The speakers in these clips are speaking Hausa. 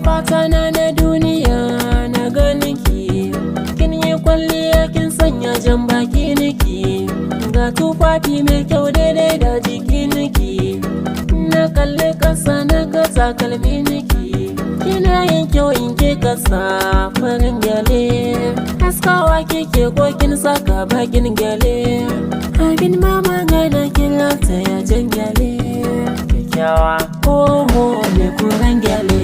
Fata na duniya na ganiki, kin yi kwalliya kin sanya jan baki niki, ga tufafi mai kyau daidai da jiki niki, na kalli kasa na ga takalmi niki, kina yin kyau in ke kasa farin gyale, haskawa kike ko kin saka bakin gyale, abin mama gana kin lata ya jan gyale, kyakkyawa oho mai kuren gyale.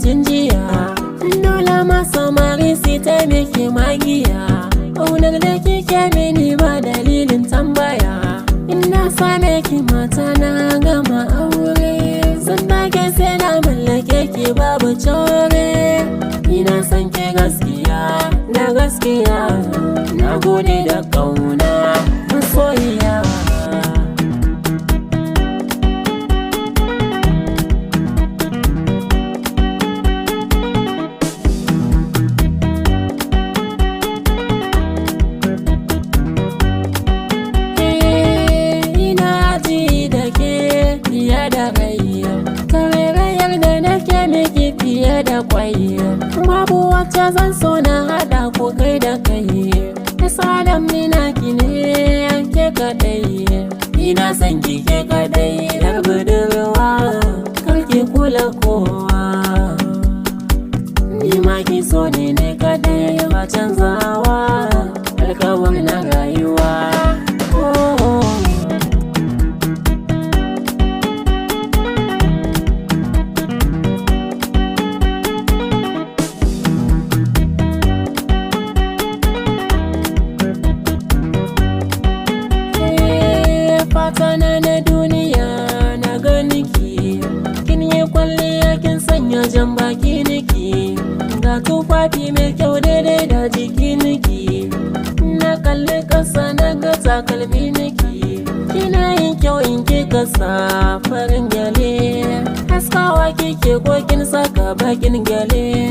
Tun jiya dole ma samari su taimake magiya, ƙaunar da kike mini ba dalilin tambaya, ina same ki mata na gama aure, zan dage sai na mallake ki babu caure, ina son ki gaskiya na gaskiya, na gode da ƙauna masoyiya. Fiye da kwai babu wacce zan so na hada ko kai da kai, misalin mina ki ne ke kadai, ina son ki ke kadai yar budurwa, kar ki kula kowa, ni ma ki so ne kadai ba canzawa, alkawar na rayuwa. Fata na duniya na ganiki, kin yi kwalliya kin sanya jan baki niki, ga tufafi mai kyau daidai da jiki niki, na kalli kasa na ga takalmi niki, kina yin kyau in ke kasa farin gyale, haskawa kike ko kin saka bakin gyale.